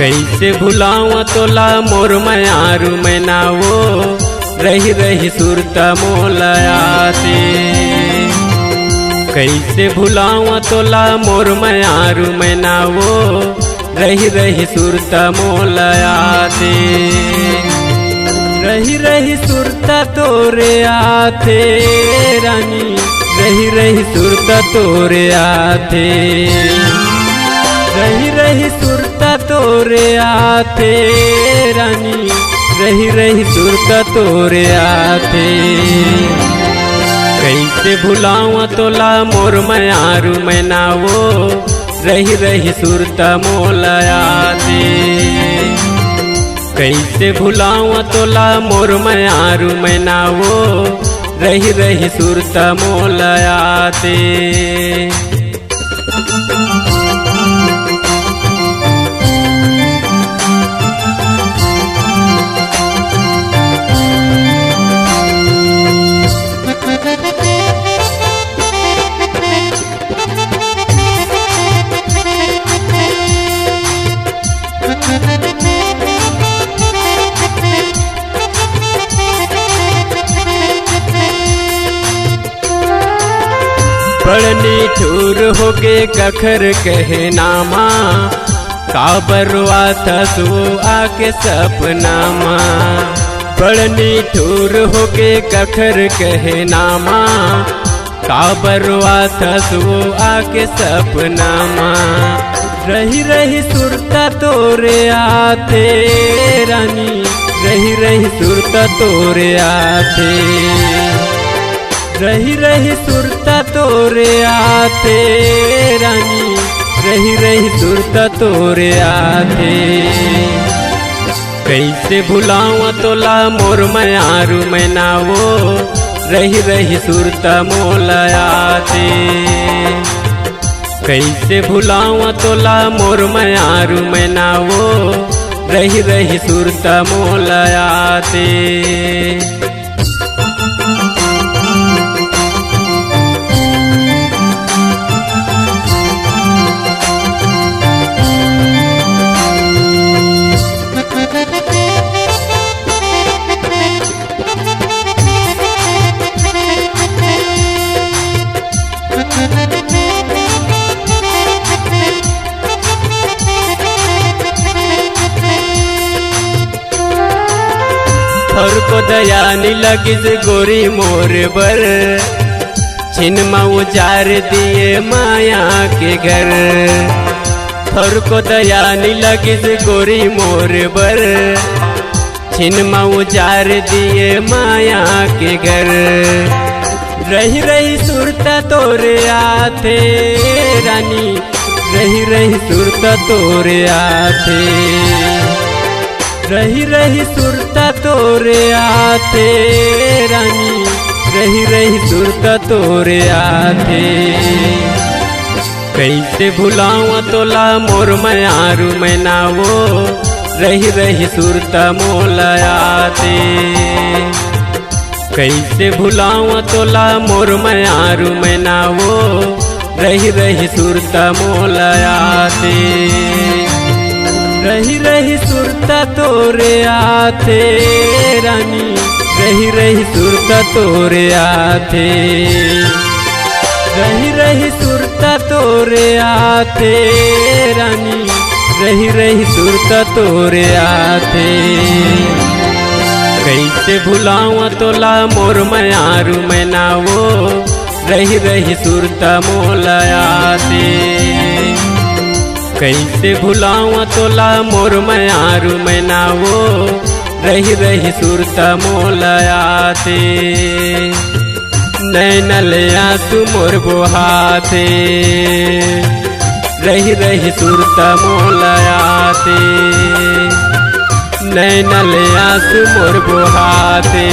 कैसे भुलावा तोला मोर मयारू मैनावो रही रही सुरता मोलयाते। कैसे भुलावा तोला मोर मयारू मैनावो रही रही सुरता मोलयाते। रही रही सुरता तोरे आते रानी, रही रही सुरता तोरे आते। रही रही सुरता तोरे आते रानी, रही रही सुरता तोरे आते। कैसे भुलावा तोला मोर मयारू मैनावो रही रही सुरता मोलयाते। कैसे भुलावा तोला मोर मयारू मैनावो रही रही सुरता मोलयाते। बड़नी ठूर होके कखर कहे नामा, काबरवा थसो आके सपनामा। बड़नी ठूर होके कखर कहे नामा, काबरवा थसो आके सपनामा। रही रही सुरता तोरे आते रानी, रही रही सुरता तोरे आते। रही रही सुरता तोरे आते रानी, रही रही सुरता तोरे आते। कैसे भुलावा तोला मोर मयारू मैनावो रही रही सुरता मोलयाते। कैसे भुलावा तोला मोर मयारू मैनावो रही रही सुरता मोलयाते। और को दया नी लगिस गोरी मोर बर, छिनमा उजार दिए माया के घर। और को दया नी लगिस गोरी मोर बर, छिनमा उजार दिए माया के घर। रही रही सुरता तोरे आते रानी, रही रही सुरता तोरे आते। रही रही सुरता तोरे आते रानी, रही रही सुरता तोरे आते। कैसे भुलावा तोला मोर मयारू मैनावो रही रही सुरता मोलयाते। कैसे भुलावा तोला मोर मयारू मैनावो रही रही सुरता मोलयाते। रही रही सुरता तोरे आते रानी, रही रही सुरता तोरे आते। रही रही सुरता तोरे आते रानी, रही रही सुरता तोरे आते। कैसे भुलावा तोला मोर मयारू मैनावो रही रही सुरता मोलयाते। कैसे भुलावा तोला मोर मयारू मैनावो रही रही सुरता मोलयाते। नैनलया तू मोर बोहाते रही रही सुरता मोलयाते। नैनलया तू मोर बोहाते।